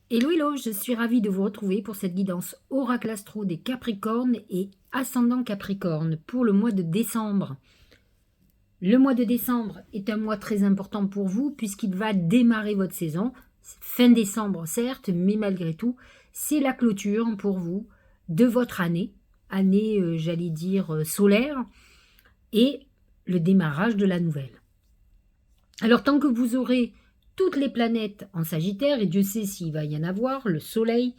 Hello, hello, je suis ravie de vous retrouver pour cette guidance Oracle Astro des Capricornes et Ascendant Capricorne pour le mois de décembre. Le mois de décembre est un mois très important pour vous puisqu'il va démarrer votre saison. Fin décembre certes, mais malgré tout, c'est la clôture pour vous de votre année, j'allais dire solaire, et le démarrage de la nouvelle. Alors tant que vous aurez toutes les planètes en Sagittaire, et Dieu sait s'il va y en avoir, le Soleil,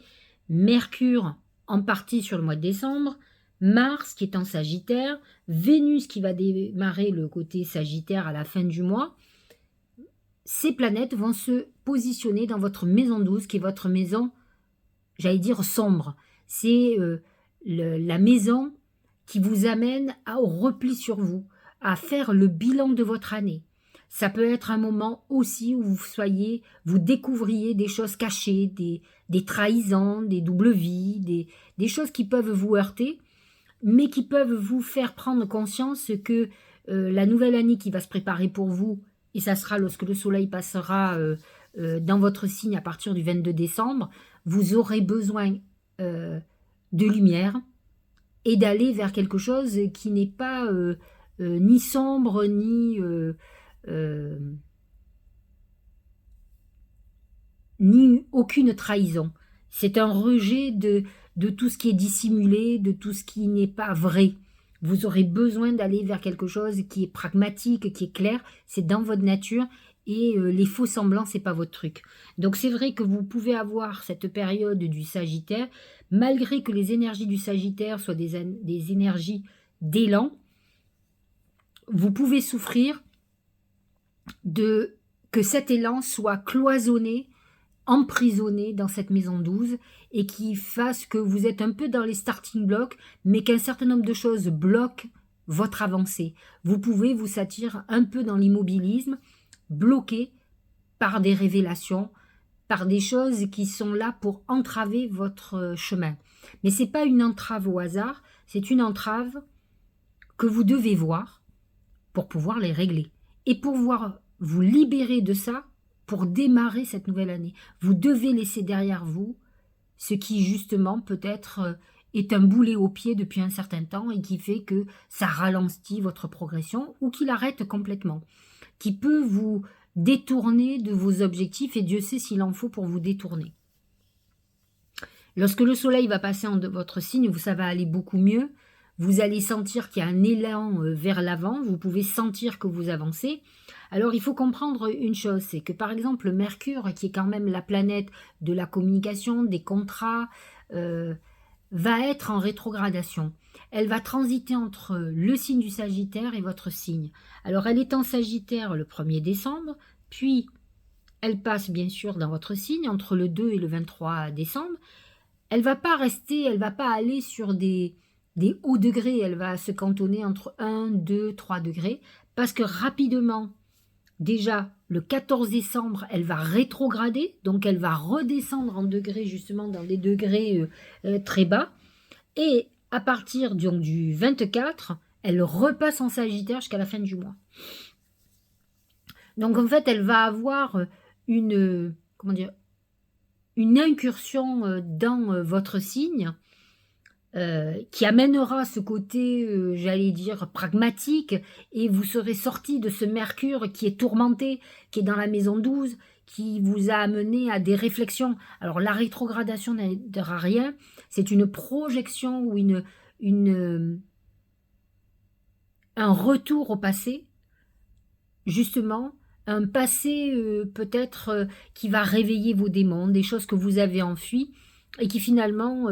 Mercure en partie sur le mois de décembre, Mars qui est en Sagittaire, Vénus qui va démarrer le côté Sagittaire à la fin du mois, ces planètes vont se positionner dans votre maison 12, qui est votre maison, j'allais dire sombre. C'est la maison qui vous amène au repli sur vous, à faire le bilan de votre année. Ça peut être un moment aussi où vous découvriez des choses cachées, des trahisons, des doubles vies, des choses qui peuvent vous heurter, mais qui peuvent vous faire prendre conscience que la nouvelle année qui va se préparer pour vous, et ça sera lorsque le soleil passera dans votre signe à partir du 22 décembre, vous aurez besoin de lumière et d'aller vers quelque chose qui n'est pas ni sombre, ni aucune trahison. C'est un rejet de tout ce qui est dissimulé, de tout ce qui n'est pas vrai. Vous aurez besoin d'aller vers quelque chose qui est pragmatique, qui est clair, c'est dans votre nature, et les faux semblants, c'est pas votre truc. Donc c'est vrai que vous pouvez avoir cette période du Sagittaire, malgré que les énergies du Sagittaire soient des énergies d'élan, vous pouvez souffrir de que cet élan soit cloisonné, emprisonné dans cette maison 12 et qui fasse que vous êtes un peu dans les starting blocks, mais qu'un certain nombre de choses bloquent votre avancée. Vous pouvez vous sentir un peu dans l'immobilisme, bloqué par des révélations, par des choses qui sont là pour entraver votre chemin. Mais ce n'est pas une entrave au hasard, c'est une entrave que vous devez voir pour pouvoir les régler. Et pour pouvoir vous libérer de ça, pour démarrer cette nouvelle année. Vous devez laisser derrière vous ce qui justement peut-être est un boulet au pied depuis un certain temps et qui fait que ça ralentit votre progression ou qui l'arrête complètement, qui peut vous détourner de vos objectifs et Dieu sait s'il en faut pour vous détourner. Lorsque le soleil va passer en votre signe, ça va aller beaucoup mieux. Vous allez sentir qu'il y a un élan vers l'avant, vous pouvez sentir que vous avancez. Alors il faut comprendre une chose, c'est que par exemple Mercure, qui est quand même la planète de la communication, des contrats, va être en rétrogradation. Elle va transiter entre le signe du Sagittaire et votre signe. Alors elle est en Sagittaire le 1er décembre, puis elle passe bien sûr dans votre signe entre le 2 et le 23 décembre. Elle ne va pas rester, elle ne va pas aller sur des hauts degrés, elle va se cantonner entre 1, 2, 3 degrés, parce que rapidement, déjà, le 14 décembre, elle va rétrograder, donc elle va redescendre en degrés, justement, dans des degrés très bas, et à partir du 24, elle repasse en Sagittaire jusqu'à la fin du mois. Donc, en fait, elle va avoir une incursion dans votre signe, qui amènera ce côté, j'allais dire, pragmatique, et vous serez sorti de ce Mercure qui est tourmenté, qui est dans la maison 12, qui vous a amené à des réflexions. Alors la rétrogradation n'aidera rien, c'est une projection ou un retour au passé, justement, un passé peut-être qui va réveiller vos démons, des choses que vous avez enfuies, et qui finalement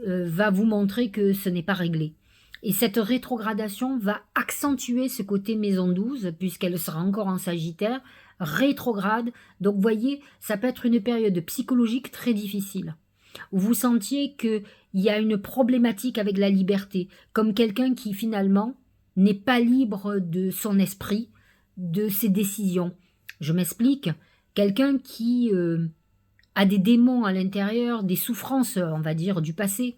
va vous montrer que ce n'est pas réglé. Et cette rétrogradation va accentuer ce côté maison 12, puisqu'elle sera encore en Sagittaire, rétrograde. Donc vous voyez, ça peut être une période psychologique très difficile, où vous sentiez qu'il y a une problématique avec la liberté, comme quelqu'un qui finalement n'est pas libre de son esprit, de ses décisions. Je m'explique, quelqu'un qui a des démons à l'intérieur, des souffrances, on va dire, du passé,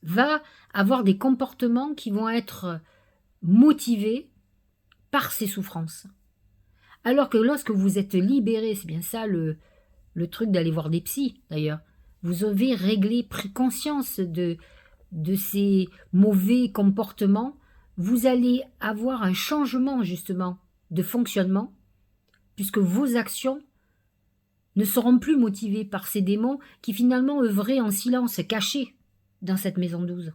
va avoir des comportements qui vont être motivés par ces souffrances. Alors que lorsque vous êtes libéré, c'est bien ça le le truc d'aller voir des psys, d'ailleurs. Vous avez réglé, pris conscience de ces mauvais comportements. Vous allez avoir un changement, justement, de fonctionnement, puisque vos actions ne seront plus motivées par ces démons qui, finalement, œuvraient en silence, cachés dans cette maison 12.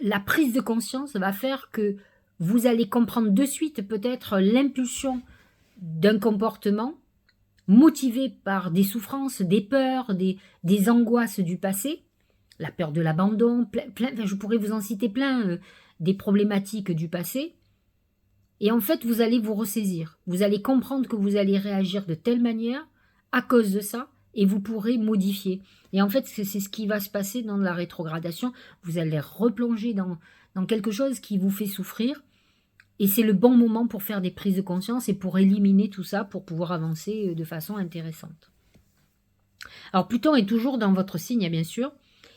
La prise de conscience va faire que vous allez comprendre de suite peut-être l'impulsion d'un comportement motivé par des souffrances, des peurs, des angoisses du passé, la peur de l'abandon, je pourrais vous en citer plein, des problématiques du passé. Et en fait, vous allez vous ressaisir. Vous allez comprendre que vous allez réagir de telle manière à cause de ça, et vous pourrez modifier. Et en fait, c'est ce qui va se passer dans la rétrogradation. Vous allez replonger dans quelque chose qui vous fait souffrir. Et c'est le bon moment pour faire des prises de conscience et pour éliminer tout ça, pour pouvoir avancer de façon intéressante. Alors Pluton est toujours dans votre signe, bien sûr.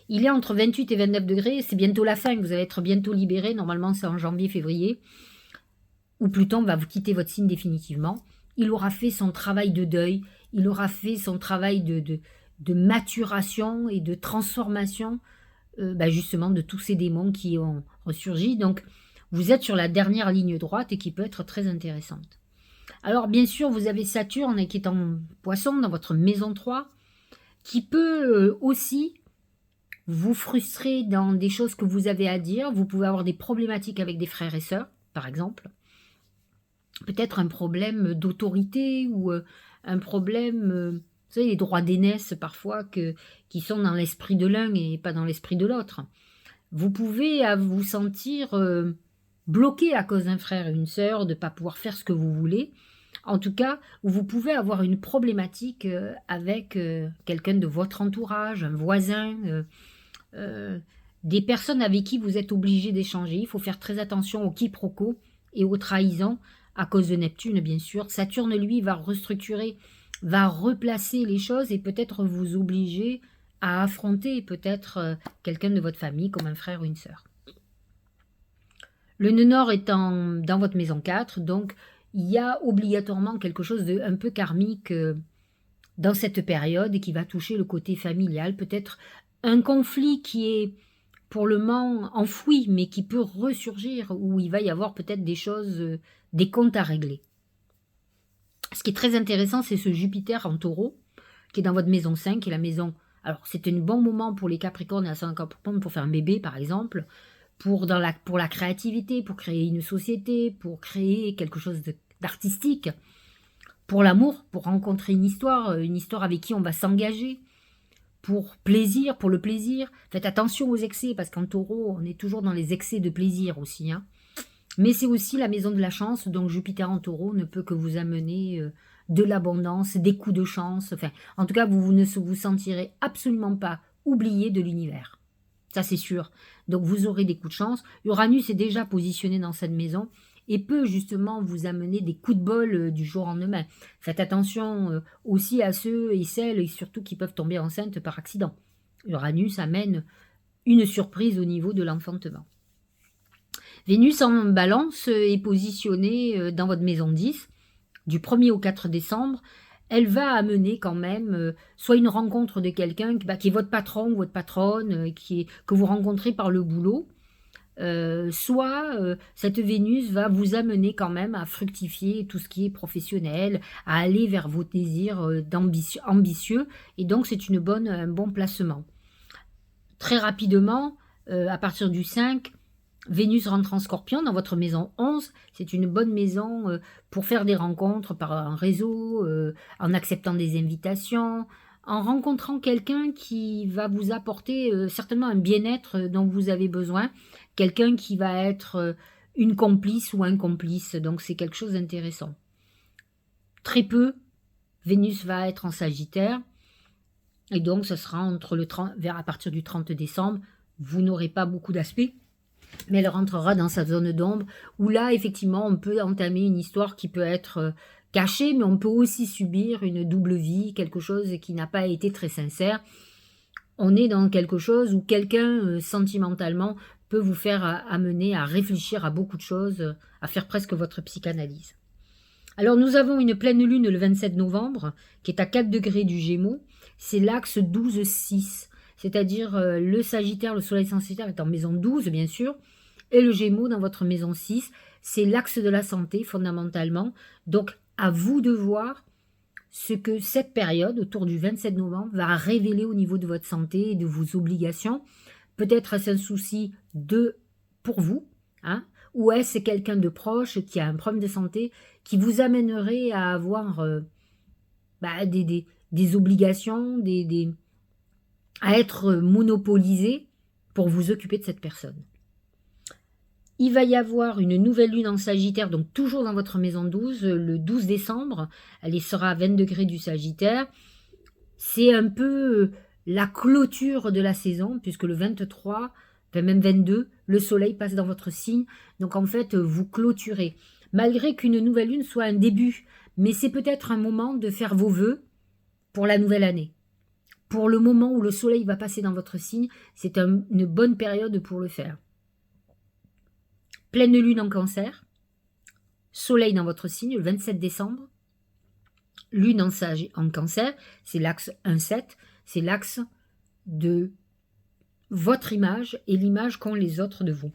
Il est entre 28 et 29 degrés. C'est bientôt la fin. Vous allez être bientôt libéré. Normalement, c'est en janvier-février. Où Pluton va vous quitter votre signe définitivement. Il aura fait son travail de deuil. Il aura fait son travail de maturation et de transformation justement de tous ces démons qui ont ressurgi. Donc, vous êtes sur la dernière ligne droite et qui peut être très intéressante. Alors, bien sûr, vous avez Saturne qui est en Poisson dans votre maison 3, qui peut aussi vous frustrer dans des choses que vous avez à dire. Vous pouvez avoir des problématiques avec des frères et sœurs, par exemple. Peut-être un problème d'autorité ou un problème, vous savez, les droits d'aînesse parfois qui sont dans l'esprit de l'un et pas dans l'esprit de l'autre. Vous pouvez vous sentir bloqué à cause d'un frère et une sœur, de ne pas pouvoir faire ce que vous voulez. En tout cas, vous pouvez avoir une problématique avec quelqu'un de votre entourage, un voisin, des personnes avec qui vous êtes obligé d'échanger. Il faut faire très attention aux quiproquos et aux trahisons à cause de Neptune, bien sûr. Saturne, lui, va restructurer, va replacer les choses et peut-être vous obliger à affronter peut-être quelqu'un de votre famille, comme un frère ou une sœur. Le nœud nord est dans votre maison 4, donc il y a obligatoirement quelque chose de un peu karmique dans cette période qui va toucher le côté familial, peut-être un conflit qui est pour le moment enfoui, mais qui peut ressurgir, où il va y avoir peut-être des choses, des comptes à régler. Ce qui est très intéressant, c'est ce Jupiter en Taureau, qui est dans votre maison 5, qui est la maison... Alors, c'est un bon moment pour les Capricornes et la Capricorne pour faire un bébé, par exemple, pour la créativité, pour créer une société, pour créer quelque chose d'artistique, pour l'amour, pour rencontrer une histoire avec qui on va s'engager, pour plaisir, pour le plaisir. Faites attention aux excès, parce qu'en Taureau, on est toujours dans les excès de plaisir aussi. Mais c'est aussi la maison de la chance, donc Jupiter en Taureau ne peut que vous amener de l'abondance, des coups de chance. Enfin, en tout cas, vous ne vous sentirez absolument pas oublié de l'univers. Ça, c'est sûr. Donc, vous aurez des coups de chance. Uranus est déjà positionné dans cette maison et peut justement vous amener des coups de bol du jour au lendemain. Faites attention aussi à ceux et celles, et surtout qui peuvent tomber enceintes par accident. Uranus amène une surprise au niveau de l'enfantement. Vénus en Balance est positionnée dans votre maison 10, du 1er au 4 décembre. Elle va amener quand même soit une rencontre de quelqu'un qui est votre patron ou votre patronne, que vous rencontrez par le boulot, soit cette Vénus va vous amener quand même à fructifier tout ce qui est professionnel, à aller vers vos désirs ambitieux, et donc c'est un bon placement. Très rapidement, à partir du 5, Vénus rentre en Scorpion dans votre maison 11. C'est une bonne maison pour faire des rencontres par un réseau, en acceptant des invitations, en rencontrant quelqu'un qui va vous apporter certainement un bien-être dont vous avez besoin, quelqu'un qui va être une complice ou un complice, donc c'est quelque chose d'intéressant. Très peu, Vénus va être en Sagittaire, et donc ce sera à partir du 30 décembre, vous n'aurez pas beaucoup d'aspects, mais elle rentrera dans sa zone d'ombre, où là, effectivement, on peut entamer une histoire qui peut être cachée, mais on peut aussi subir une double vie, quelque chose qui n'a pas été très sincère. On est dans quelque chose où quelqu'un, sentimentalement, peut vous faire amener à réfléchir à beaucoup de choses, à faire presque votre psychanalyse. Alors nous avons une pleine lune le 27 novembre qui est à 4 degrés du Gémeaux. C'est l'axe 12-6. C'est-à-dire le Sagittaire, le soleil Sagittaire est en maison 12 bien sûr. Et le Gémeaux dans votre maison 6. C'est l'axe de la santé fondamentalement. Donc à vous de voir ce que cette période autour du 27 novembre va révéler au niveau de votre santé et de vos obligations. Peut-être est-ce un souci pour vous, hein, ou est-ce quelqu'un de proche qui a un problème de santé qui vous amènerait à avoir des obligations, à être monopolisé pour vous occuper de cette personne. Il va y avoir une nouvelle lune en Sagittaire, donc toujours dans votre maison 12, le 12 décembre. Elle sera à 20 degrés du Sagittaire. C'est un peu la clôture de la saison, puisque le 23, enfin même 22, le soleil passe dans votre signe. Donc en fait, vous clôturez. Malgré qu'une nouvelle lune soit un début, mais c'est peut-être un moment de faire vos vœux pour la nouvelle année. Pour le moment où le soleil va passer dans votre signe, c'est une bonne période pour le faire. Pleine lune en Cancer, soleil dans votre signe le 27 décembre, lune en Cancer, c'est l'axe 1-7, c'est l'axe de votre image et l'image qu'ont les autres de vous.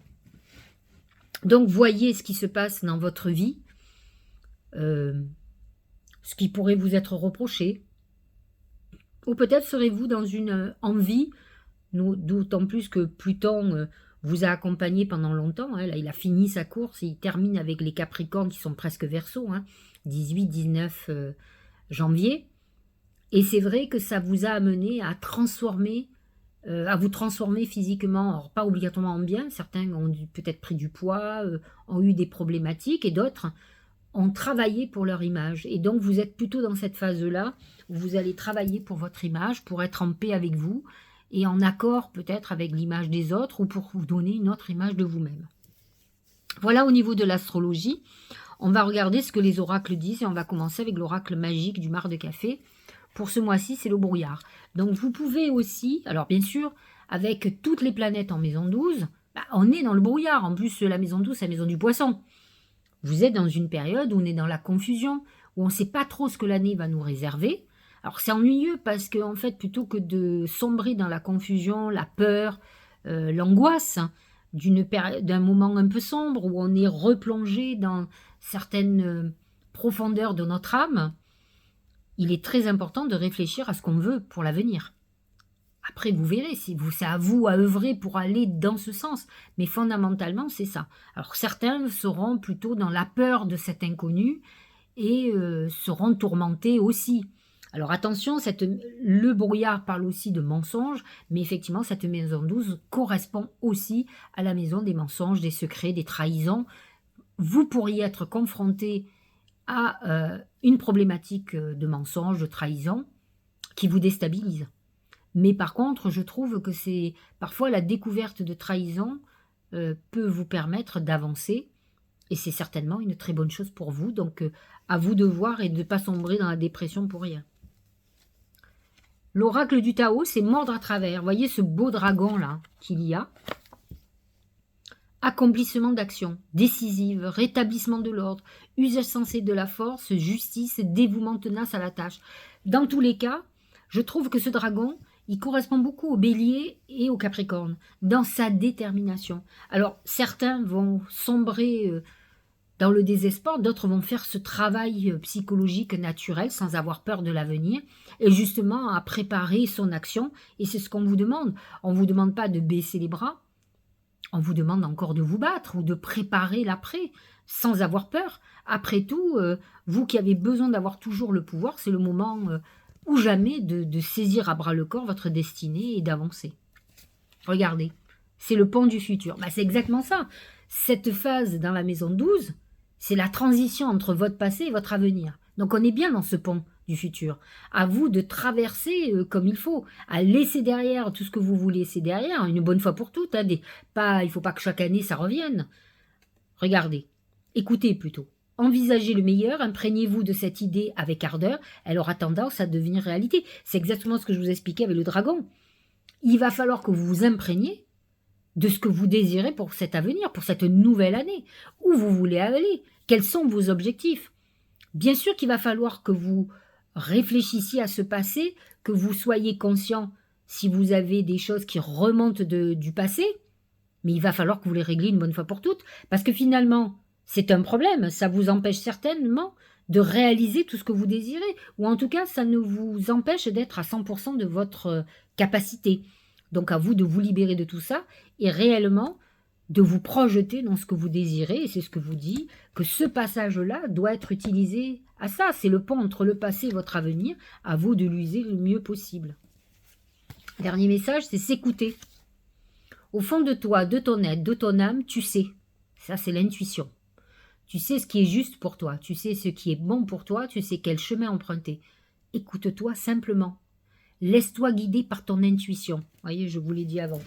Donc voyez ce qui se passe dans votre vie, ce qui pourrait vous être reproché, ou peut-être serez-vous dans une envie, d'autant plus que Pluton vous a accompagné pendant longtemps, hein. Là, il a fini sa course, il termine avec les Capricornes qui sont presque Verseau, hein, 18-19 janvier. Et c'est vrai que ça vous a amené à vous transformer physiquement, alors pas obligatoirement en bien, certains ont peut-être pris du poids, ont eu des problématiques, et d'autres ont travaillé pour leur image. Et donc vous êtes plutôt dans cette phase-là, où vous allez travailler pour votre image, pour être en paix avec vous, et en accord peut-être avec l'image des autres, ou pour vous donner une autre image de vous-même. Voilà au niveau de l'astrologie. On va regarder ce que les oracles disent, et on va commencer avec l'oracle magique du mar de café. Pour ce mois-ci, c'est le brouillard. Donc vous pouvez aussi, alors bien sûr, avec toutes les planètes en maison 12, on est dans le brouillard. En plus, la maison 12, c'est la maison du poisson. Vous êtes dans une période où on est dans la confusion, où on ne sait pas trop ce que l'année va nous réserver. Alors c'est ennuyeux parce que en fait, plutôt que de sombrer dans la confusion, la peur, l'angoisse d'un moment un peu sombre où on est replongé dans certaines profondeurs de notre âme, il est très important de réfléchir à ce qu'on veut pour l'avenir. Après, vous verrez, c'est à vous à œuvrer pour aller dans ce sens. Mais fondamentalement, c'est ça. Alors certains seront plutôt dans la peur de cet inconnu et seront tourmentés aussi. Alors attention, le brouillard parle aussi de mensonges, mais effectivement, cette maison 12 correspond aussi à la maison des mensonges, des secrets, des trahisons. Vous pourriez être confronté à une problématique de mensonge, de trahison, qui vous déstabilise. Mais par contre, je trouve que c'est parfois la découverte de trahison peut vous permettre d'avancer, et c'est certainement une très bonne chose pour vous. Donc, à vous de voir et de ne pas sombrer dans la dépression pour rien. L'oracle du Tao, c'est mordre à travers. Vous voyez ce beau dragon-là qu'il y a. Accomplissement d'action décisive, rétablissement de l'ordre, usage sensé de la force, justice, dévouement tenace à la tâche. Dans tous les cas, je trouve que ce dragon, il correspond beaucoup au Bélier et au Capricorne, dans sa détermination. Alors, certains vont sombrer dans le désespoir, d'autres vont faire ce travail psychologique naturel sans avoir peur de l'avenir, et justement à préparer son action, et c'est ce qu'on vous demande. On ne vous demande pas de baisser les bras, on vous demande encore de vous battre ou de préparer l'après, sans avoir peur. Après tout, vous qui avez besoin d'avoir toujours le pouvoir, c'est le moment ou jamais de saisir à bras-le-corps votre destinée et d'avancer. Regardez, c'est le pont du futur. C'est exactement ça. Cette phase dans la maison 12, c'est la transition entre votre passé et votre avenir. Donc on est bien dans ce pont du futur. À vous de traverser comme il faut, à laisser derrière tout ce que vous voulez laisser derrière, une bonne fois pour toutes. Il ne faut pas que chaque année ça revienne. Regardez, écoutez plutôt. Envisagez le meilleur, imprégnez-vous de cette idée avec ardeur, elle aura tendance à devenir réalité. C'est exactement ce que je vous expliquais avec le dragon. Il va falloir que vous vous imprégniez de ce que vous désirez pour cet avenir, pour cette nouvelle année. Où vous voulez aller? Quels sont vos objectifs? Bien sûr qu'il va falloir que vous réfléchissiez à ce passé, que vous soyez conscient si vous avez des choses qui remontent du passé, mais il va falloir que vous les régliez une bonne fois pour toutes, parce que finalement, c'est un problème, ça vous empêche certainement de réaliser tout ce que vous désirez, ou en tout cas, ça ne vous empêche d'être à 100% de votre capacité. Donc à vous de vous libérer de tout ça, et réellement de vous projeter dans ce que vous désirez, et c'est ce que vous dit, que ce passage-là doit être utilisé à ça. C'est le pont entre le passé et votre avenir, à vous de l'user le mieux possible. Dernier message, c'est s'écouter. Au fond de toi, de ton être, de ton âme, tu sais. Ça, c'est l'intuition. Tu sais ce qui est juste pour toi, tu sais ce qui est bon pour toi, tu sais quel chemin emprunter. Écoute-toi simplement. Laisse-toi guider par ton intuition. Vous voyez, je vous l'ai dit avant.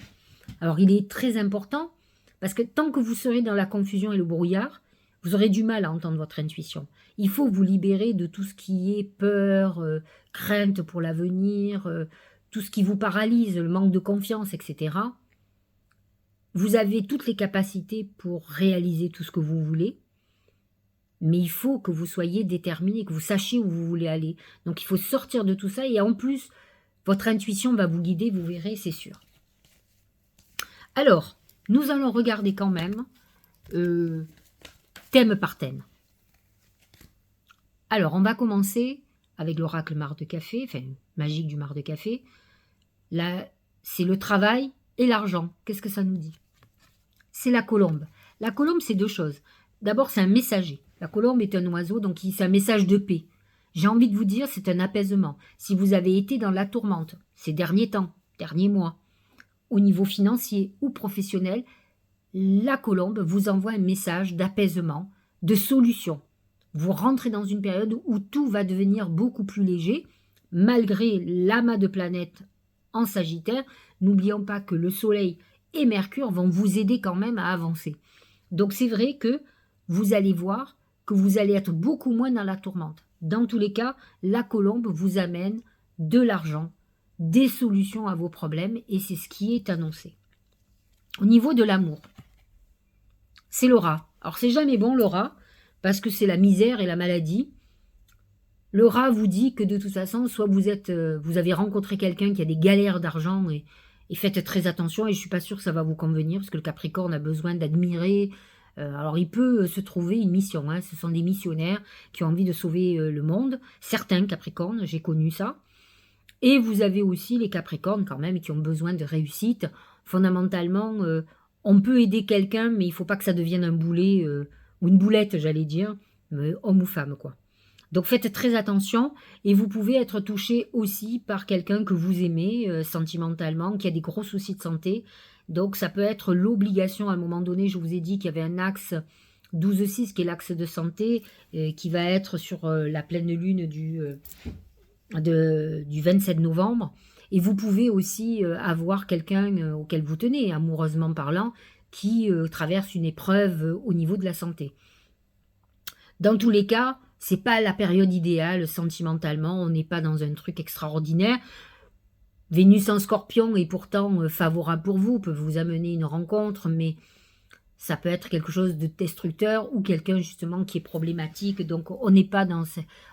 Alors, il est très important, parce que tant que vous serez dans la confusion et le brouillard, vous aurez du mal à entendre votre intuition. Il faut vous libérer de tout ce qui est peur, crainte pour l'avenir, tout ce qui vous paralyse, le manque de confiance, etc. Vous avez toutes les capacités pour réaliser tout ce que vous voulez, mais il faut que vous soyez déterminé, que vous sachiez où vous voulez aller. Donc il faut sortir de tout ça, et en plus, votre intuition va vous guider, vous verrez, c'est sûr. Alors, nous allons regarder quand même thème par thème. Alors, on va commencer avec l'oracle marc de café, enfin, magique du marc de café. Là, c'est le travail et l'argent. Qu'est-ce que ça nous dit? C'est la colombe. La colombe, c'est deux choses. D'abord, c'est un messager. La colombe est un oiseau, donc c'est un message de paix. J'ai envie de vous dire, c'est un apaisement. Si vous avez été dans la tourmente ces derniers temps, derniers mois, au niveau financier ou professionnel, la colombe vous envoie un message d'apaisement, de solution. Vous rentrez dans une période où tout va devenir beaucoup plus léger, malgré l'amas de planètes en Sagittaire. N'oublions pas que le Soleil et Mercure vont vous aider quand même à avancer. Donc c'est vrai que vous allez voir que vous allez être beaucoup moins dans la tourmente. Dans tous les cas, la colombe vous amène de l'argent, des solutions à vos problèmes, et c'est ce qui est annoncé. Au niveau de l'amour, c'est le rat. Alors c'est jamais bon le rat, parce que c'est la misère et la maladie. Le rat vous dit que de toute façon, soit vous avez rencontré quelqu'un qui a des galères d'argent, et faites très attention, et je ne suis pas sûre que ça va vous convenir, parce que le Capricorne a besoin d'admirer. Alors il peut se trouver une mission, hein. Ce sont des missionnaires qui ont envie de sauver le monde. Certains Capricornes, j'ai connu ça. Et vous avez aussi les Capricornes quand même qui ont besoin de réussite. Fondamentalement, on peut aider quelqu'un, mais il ne faut pas que ça devienne un boulet ou une boulette, j'allais dire, homme ou femme, quoi. Donc faites très attention, et vous pouvez être touché aussi par quelqu'un que vous aimez sentimentalement, qui a des gros soucis de santé. Donc ça peut être l'obligation à un moment donné. Je vous ai dit qu'il y avait un axe 12-6 qui est l'axe de santé, qui va être sur la pleine lune du 27 novembre. Et vous pouvez aussi avoir quelqu'un auquel vous tenez, amoureusement parlant, qui traverse une épreuve au niveau de la santé. Dans tous les cas, c'est pas la période idéale sentimentalement, on n'est pas dans un truc extraordinaire. Vénus en Scorpion est pourtant favorable pour vous, peut vous amener une rencontre, mais ça peut être quelque chose de destructeur ou quelqu'un justement qui est problématique. Donc on n'est pas dans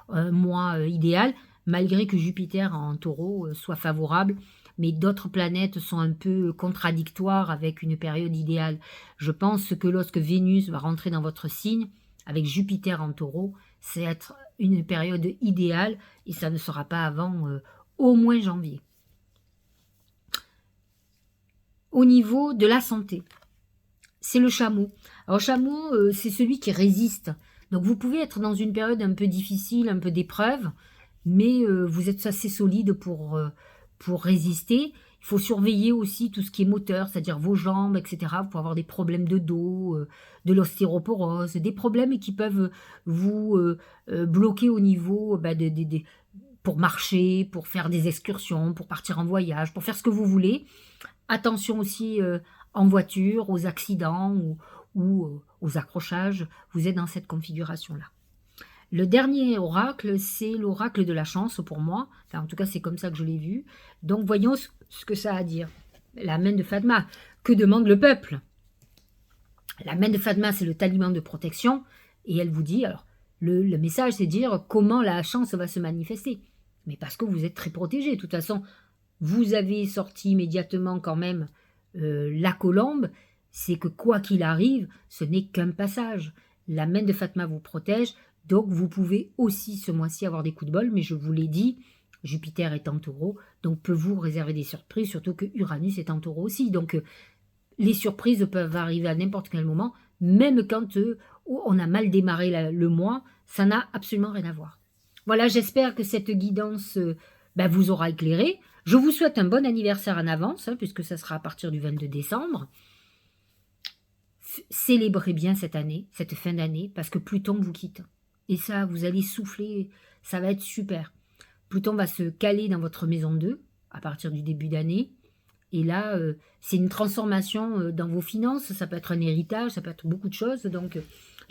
un mois idéal, malgré que Jupiter en Taureau soit favorable. Mais d'autres planètes sont un peu contradictoires avec une période idéale. Je pense que lorsque Vénus va rentrer dans votre signe, avec Jupiter en Taureau, c'est être une période idéale, et ça ne sera pas avant au moins janvier. Au niveau de la santé, c'est le chameau. Alors chameau, c'est celui qui résiste. Donc vous pouvez être dans une période un peu difficile, un peu d'épreuve, mais vous êtes assez solide pour résister. Il faut surveiller aussi tout ce qui est moteur, c'est-à-dire vos jambes, etc. Vous pouvez avoir des problèmes de dos, de l'ostéoporose, des problèmes qui peuvent vous bloquer au niveau pour marcher, pour faire des excursions, pour partir en voyage, pour faire ce que vous voulez. Attention aussi en voiture, aux accidents ou aux accrochages. Vous êtes dans cette configuration-là. Le dernier oracle, c'est l'oracle de la chance pour moi. Enfin, en tout cas, c'est comme ça que je l'ai vu. Donc, voyons ce que ça a à dire. La main de Fadma. Que demande le peuple? La main de Fadma, c'est le talisman de protection. Et elle vous dit, alors, Le message, c'est de dire comment la chance va se manifester. Mais parce que vous êtes très protégé. De toute façon, vous avez sorti immédiatement quand même la colombe. C'est que quoi qu'il arrive, ce n'est qu'un passage. La main de Fatma vous protège. Donc, vous pouvez aussi ce mois-ci avoir des coups de bol. Mais je vous l'ai dit, Jupiter est en taureau. Donc, peut vous réserver des surprises. Surtout que Uranus est en taureau aussi. Donc, les surprises peuvent arriver à n'importe quel moment. Même quand on a mal démarré le mois, ça n'a absolument rien à voir. Voilà, j'espère que cette guidance vous aura éclairé. Je vous souhaite un bon anniversaire en avance, puisque ça sera à partir du 22 décembre. Célébrez bien cette année, cette fin d'année, parce que Pluton vous quitte. Et ça, vous allez souffler, ça va être super. Pluton va se caler dans votre maison 2 à partir du début d'année. Et là, c'est une transformation dans vos finances, ça peut être un héritage, ça peut être beaucoup de choses donc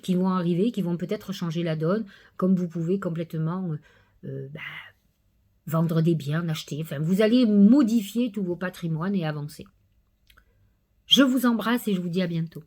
qui vont arriver, qui vont peut-être changer la donne, comme vous pouvez complètement vendre des biens, acheter, enfin vous allez modifier tous vos patrimoines et avancer. Je vous embrasse et je vous dis à bientôt.